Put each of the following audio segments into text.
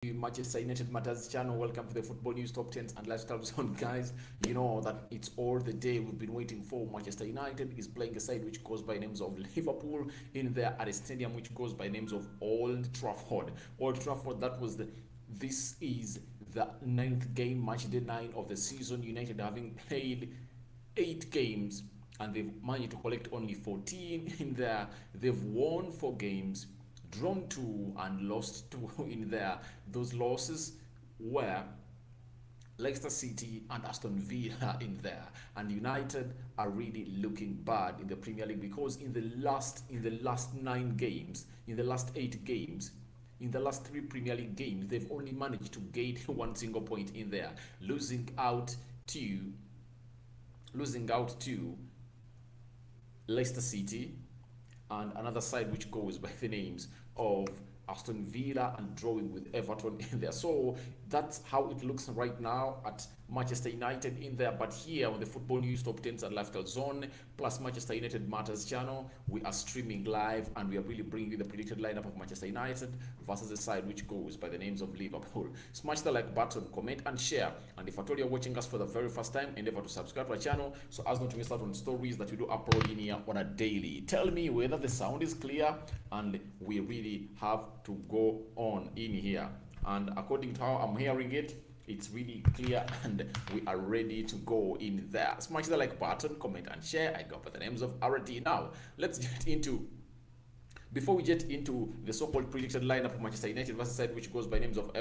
Manchester United Matters channel. Welcome to the Football News Top 10s and Lifestyle Zone, guys. You know that it's all the day we've been waiting for. Manchester United is playing a side which goes by names of Liverpool in there at a stadium which goes by names of Old Trafford. Old Trafford, this is the ninth game, match day 9 of the season. United having played 8 games and they've managed to collect only 14 in there. They've won 4 games, drawn 2 and lost 2 in there. Those losses were Leicester City and Aston Villa in there, and United are really looking bad in the Premier League because in the last 9 games, in the last 8 games, in the last 3 Premier League games, they've only managed to gain 1 single point in there, losing out to Leicester City and another side which goes by the names of Aston Villa, and drawing with Everton in there. So that's how it looks right now at Manchester United in there. But here on the Football News Top 10s and Lifestyle Zone plus Manchester United Matters channel, we are streaming live and we are really bringing you the predicted lineup of Manchester United versus the side which goes by the names of Liverpool. Smash the like button, comment and share. And if at all you're watching us for the very first time, endeavor to subscribe to our channel so as not to miss out on stories that we do upload in here on a daily. Tell me whether the sound is clear and we really have to go on in here. And according to how I'm hearing it, it's really clear and we are ready to go in there. Smash the like button, comment and share. I go by the names of RD. Now let's get into, before we get into the so-called predicted lineup of Manchester United versus side which goes by names of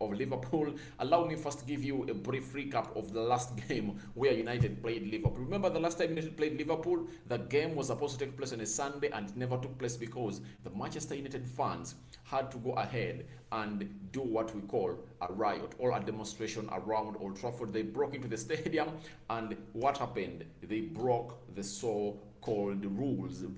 Liverpool, allow me first to give you a brief recap of the last game where United played Liverpool. Remember the last time United played Liverpool, the game was supposed to take place on a Sunday and it never took place because the Manchester United fans had to go ahead and do what we call a riot or a demonstration around Old Trafford. They broke into the stadium, and what happened? They broke the so-called rules of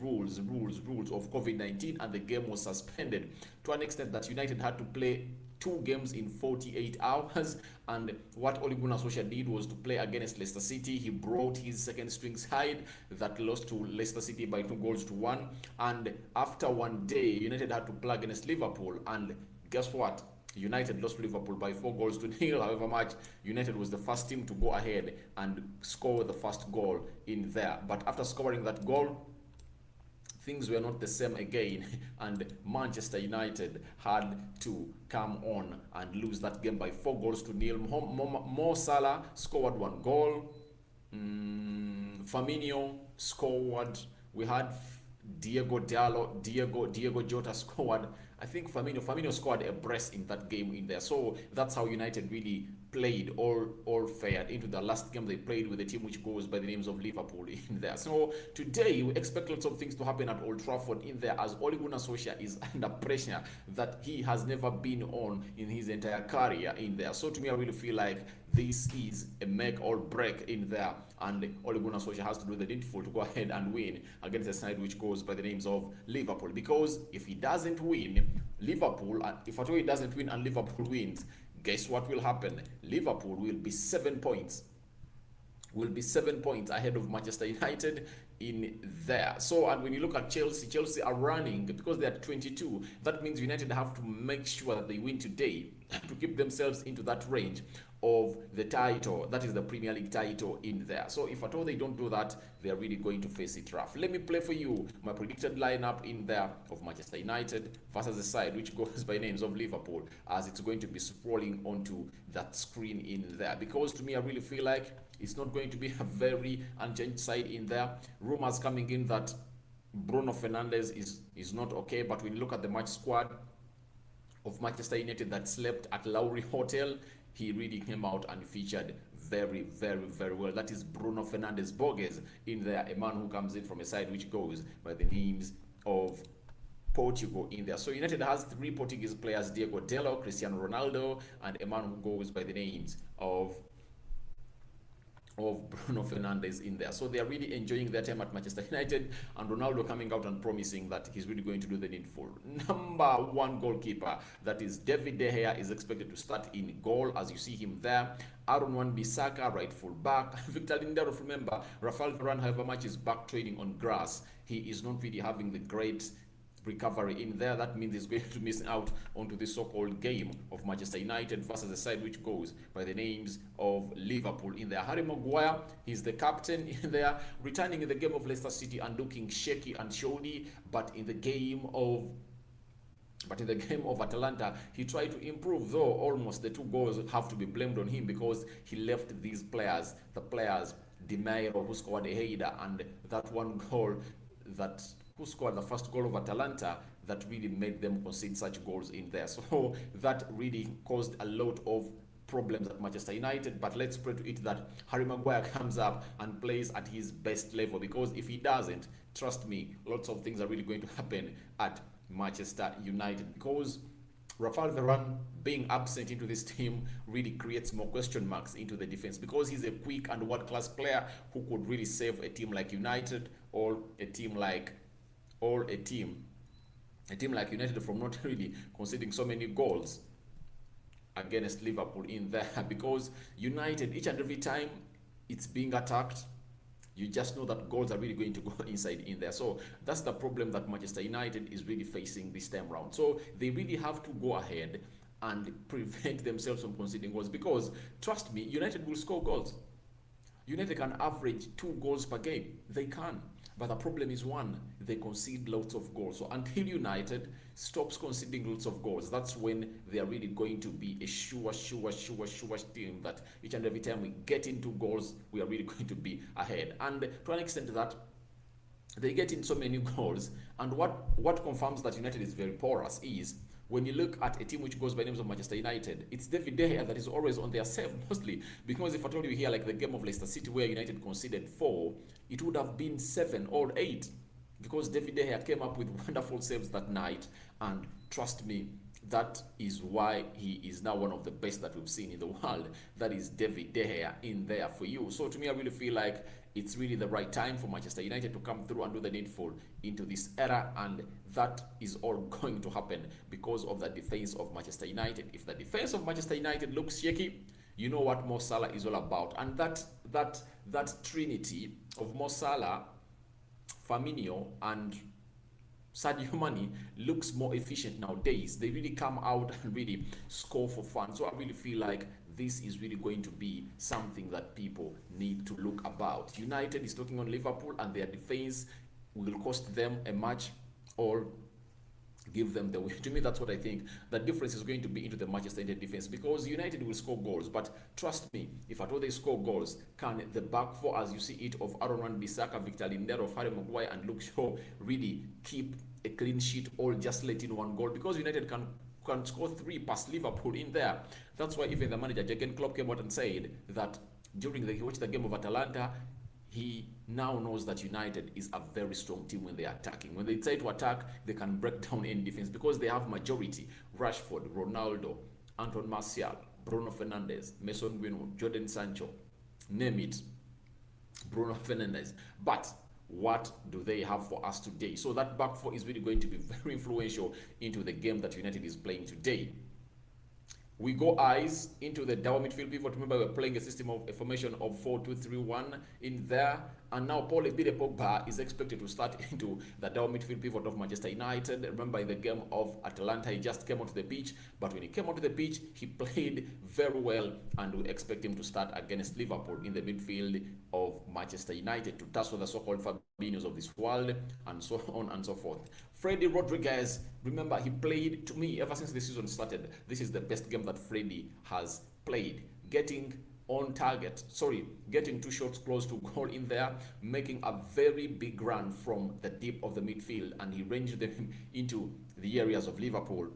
COVID-19, and the game was suspended to an extent that United had to play 2 games in 48 hours. And what Ole Gunnar Solskjaer did was to play against Leicester City. He brought his second string side that lost to Leicester City by 2-1. And after 1 day, United had to play against Liverpool, and guess what? United lost to Liverpool by 4-0. However much, United was the first team to go ahead and score the first goal in there. But after scoring that goal, things were not the same again, and Manchester United had to come on and lose that game by 4-0. Mo Salah scored 1 goal. Firmino scored. We had Diego Jota scored. I think Firmino scored a brace in that game in there. So that's how United really played all fared into the last game they played with a team which goes by the names of Liverpool in there. So today we expect lots of things to happen at Old Trafford in there, as Ole Gunnar Solskjaer is under pressure that he has never been on in his entire career in there. So to me, I really feel like this is a make or break in there, and Ole Gunnar Solskjaer has to do the needful to go ahead and win against a side which goes by the names of Liverpool. Because if he doesn't win, Liverpool, if at all he doesn't win and Liverpool wins, guess what will happen? Liverpool will be 7 points. Will be 7 points ahead of Manchester United in there. So, and when you look at Chelsea are running because they are 22. That means United have to make sure that they win today to keep themselves into that range of the title, that is the Premier League title in there. So if at all they don't do that, they are really going to face it rough. Let me play for you my predicted lineup in there of Manchester United versus the side which goes by names of Liverpool, as it's going to be scrolling onto that screen in there. Because to me, I really feel like it's not going to be a very unchanged side in there. Rumors coming in that Bruno Fernandes is not okay, but when you look at the match squad of Manchester United that slept at Lowry Hotel, he really came out and featured very, very, very well. That is Bruno Fernandes Borges in there, a man who comes in from a side which goes by the names of Portugal in there. So United has 3 Portuguese players: Diego Dalot, Cristiano Ronaldo, and a man who goes by the names of Bruno Fernandes in there. So they are really enjoying their time at Manchester United, and Ronaldo coming out and promising that he's really going to do the needful. Number 1 goalkeeper, that is David De Gea, is expected to start in goal, as you see him there. Aaron Wan-Bissaka, right full back. Victor Lindelof, remember, Rafael Varane, however much is back training on grass, he is not really having the great recovery in there. That means he's going to miss out onto the so-called game of Manchester United versus the side which goes by the names of Liverpool in there. Harry Maguire, he's the captain in there, returning in the game of Leicester City and looking shaky and shoddy, but in the game of Atalanta, he tried to improve, though almost the two goals have to be blamed on him because he left these players, the players, Di Maio, who scored a header, and that one goal that who scored the first goal of Atalanta that really made them concede such goals in there. So that really caused a lot of problems at Manchester United, but let's pray to it that Harry Maguire comes up and plays at his best level, because if he doesn't, trust me, lots of things are really going to happen at Manchester United, because Rafael Varane being absent into this team really creates more question marks into the defense, because he's a quick and world-class player who could really save a team like United or a team like United from not really conceding so many goals against Liverpool in there, because United, each and every time it's being attacked, you just know that goals are really going to go inside in there. So that's the problem that Manchester United is really facing this time round. So they really have to go ahead and prevent themselves from conceding goals, because trust me, United will score goals. United can average 2 goals per game. They can. But the problem is, one, they concede lots of goals. So until United stops conceding lots of goals, that's when they are really going to be a sure team that each and every time we get into goals, we are really going to be ahead. And to an extent that they get in so many goals, and what confirms that United is very porous is when you look at a team which goes by names of Manchester United, it's David De Gea that is always on their save mostly. Because if I told you here, like the game of Leicester City where United conceded 4, it would have been 7 or 8. Because David De Gea came up with wonderful saves that night. And trust me, that is why he is now one of the best that we've seen in the world. That is David De Gea in there for you. So to me, I really feel like it's really the right time for Manchester United to come through and do the needful into this era, and that is all going to happen because of the defense of Manchester United. If the defense of Manchester United looks shaky, you know what Mo Salah is all about, and that trinity of Mo Salah, Firmino, and Sadio Mane looks more efficient nowadays. They really come out and really score for fun. So I really feel like this is really going to be something that people need to look about. United is talking on Liverpool, and their defense will cost them a match or give them the win. To me, that's what I think. The difference is going to be into the Manchester United defense, because United will score goals, but trust me, if at all they score goals, can the back four, as you see it, of Aaron Wan-Bissaka, Victor Lindelof, Harry Maguire, and Luke Shaw really keep a clean sheet, or just let in 1 goal? Because United can score 3 past Liverpool in there. That's why even the manager Jurgen Klopp came out and said that during he watched the game of Atalanta, he now knows that United is a very strong team when they are attacking. When they try to attack, they can break down any defense, because they have majority. Rashford, Ronaldo, Anton Martial, Bruno Fernandes, Mason Greenwood, Jadon Sancho, name it, Bruno Fernandes. But what do they have for us today? So that back four is really going to be very influential into the game that United is playing today. We go eyes into the Dow midfield pivot. Remember, we're playing a formation of 4-2-3-1 in there. And now Paul Pogba is expected to start into the Dow midfield pivot of Manchester United. Remember, in the game of Atalanta, he just came onto the pitch. But when he came onto the pitch, he played very well. And we expect him to start against Liverpool in the midfield of Manchester United to tussle the so-called Fabinhos of this world, and so on and so forth. Freddy Rodriguez, remember, he played, to me, ever since the season started, this is the best game that Freddy has played. Getting 2 shots close to goal in there, making a very big run from the deep of the midfield, and he ranged them into the areas of Liverpool.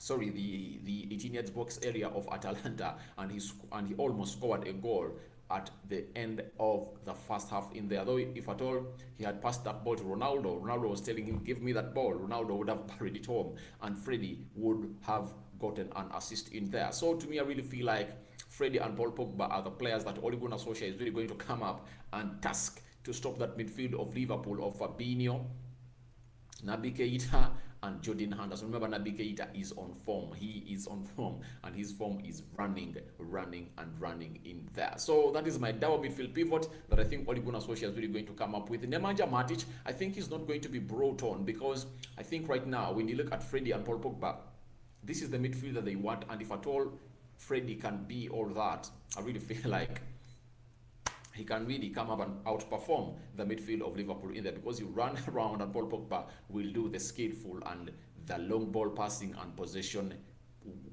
The 18 yards box area of Atalanta, and he almost scored a goal at the end of the first half in there. Though if at all he had passed that ball to Ronaldo, Ronaldo was telling him, give me that ball. Ronaldo would have buried it home, and Freddy would have gotten an assist in there. So to me, I really feel like Freddy and Paul Pogba are the players that Ole Gunnar Solskjaer is really going to come up and task to stop that midfield of Liverpool of Fabinho, Naby Keita, and Jordan Henderson. Remember, Naby Keita is on form. He is on form, and his form is running in there. So that is my double midfield pivot that I think Ole Gunnar Solskjaer is really going to come up with. Nemanja Matic, I think he's not going to be brought on, because I think right now, when you look at Freddie and Paul Pogba, this is the midfield that they want, and if at all Freddie can be all that, I really feel like he can really come up and outperform the midfield of Liverpool in there, because you run around and Paul Pogba will do the skillful and the long ball passing and possession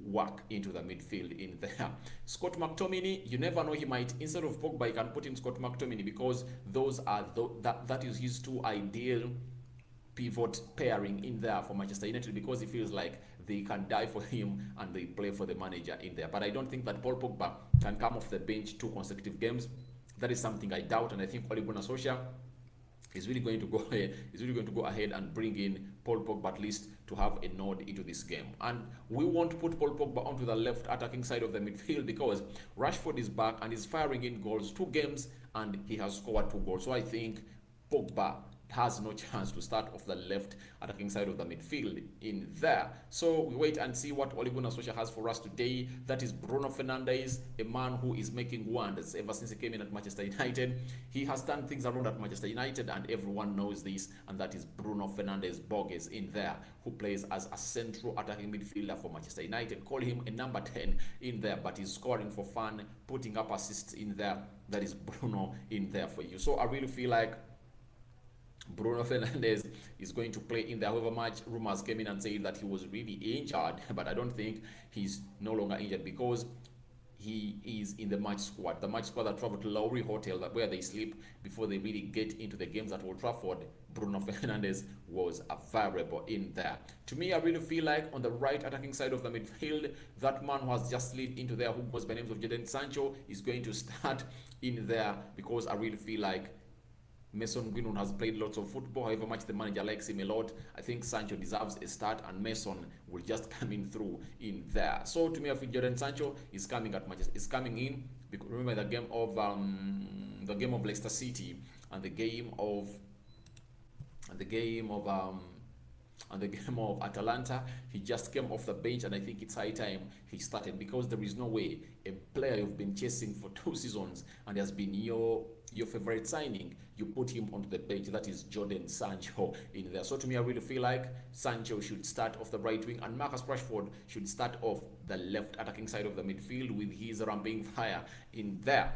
work into the midfield in there. Scott McTominay, you never know, he might, instead of Pogba, he can put in Scott McTominay, because those are that is his two ideal pivot pairing in there for Manchester United, because he feels like they can die for him and they play for the manager in there. But I don't think that Paul Pogba can come off the bench 2 consecutive games. That is something I doubt, and I think Ole Gunnar Solskjaer is really going to go ahead. Is really going to go ahead and bring in Paul Pogba at least to have a nod into this game. And we won't put Paul Pogba onto the left attacking side of the midfield, because Rashford is back and is firing in goals, 2 games, and he has scored 2 goals. So I think Pogba has no chance to start off the left attacking side of the midfield in there. So we wait and see what Ole Gunnar Solskjaer has for us today. That is Bruno Fernandes, a man who is making wonders ever since he came in at Manchester United. He has done things around at Manchester United, and everyone knows this, and that is Bruno Fernandes Borges in there, who plays as a central attacking midfielder for Manchester United. Call him a number 10 in there, but he's scoring for fun, putting up assists in there. That is Bruno in there for you. So I really feel like Bruno Fernandes is going to play in there. However much rumors came in and said that he was really injured, but I don't think he's no longer injured, because he is in the match squad. The match squad that traveled to Lowry Hotel, where they sleep before they really get into the games at Old Trafford. Bruno Fernandes was a variable in there. To me, I really feel like on the right attacking side of the midfield, that man who has just slid into there, who goes by the name of Jadon Sancho, is going to start in there, because I really feel like Mason Greenwood has played lots of football. However much the manager likes him a lot, I think Sancho deserves a start, and Mason will just come in through in there. So to me, I feel Jadon Sancho is coming at Manchester. Is coming in, because remember the game of Leicester City and the game of Atalanta, he just came off the bench, and I think it's high time he started, because there is no way a player you've been chasing for 2 seasons and has been your favorite signing, you put him onto the bench. That is Jadon Sancho in there. So to me, I really feel like Sancho should start off the right wing, and Marcus Rashford should start off the left attacking side of the midfield with his ramping fire in there.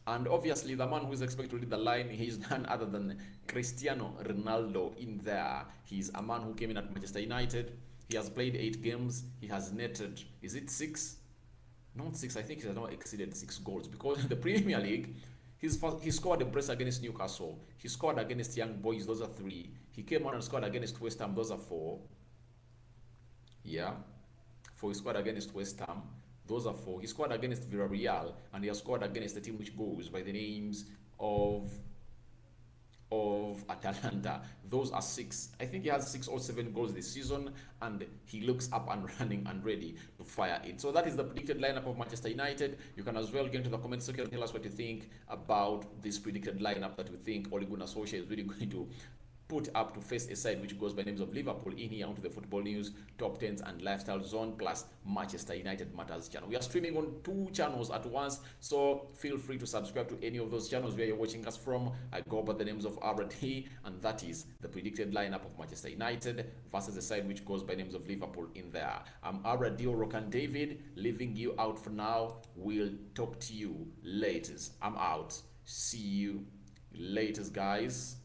And obviously, the man who is expected to lead the line, he's none other than Cristiano Ronaldo in there. He's a man who came in at Manchester United. He has played 8 games. He has netted, is it 6? Not 6, I think he has not exceeded 6 goals, because in the Premier League, he scored a brace against Newcastle. He scored against Young Boys, those are 3. He came on and scored against West Ham, those are 4. Yeah, 4 he scored against West Ham. Those are 4. He scored against Villarreal, and he has scored against the team which goes by the names of Atalanta. Those are 6. I think he has 6 or 7 goals this season, and he looks up and running and ready to fire it. So that is the predicted lineup of Manchester United. You can as well get into the comment section and tell us what you think about this predicted lineup that we think Ole Gunnar Solskjaer is really going to put up to face a side which goes by names of Liverpool in here onto the Football News Top 10s and Lifestyle Zone plus Manchester United Matters channel. We are streaming on 2 channels at once, so feel free to subscribe to any of those channels where you're watching us from. I go by the names of RT, and that is the predicted lineup of Manchester United versus the side which goes by names of Liverpool in there. I'm RD Rokan David, leaving you out for now. We'll talk to you later. I'm out. See you later, guys.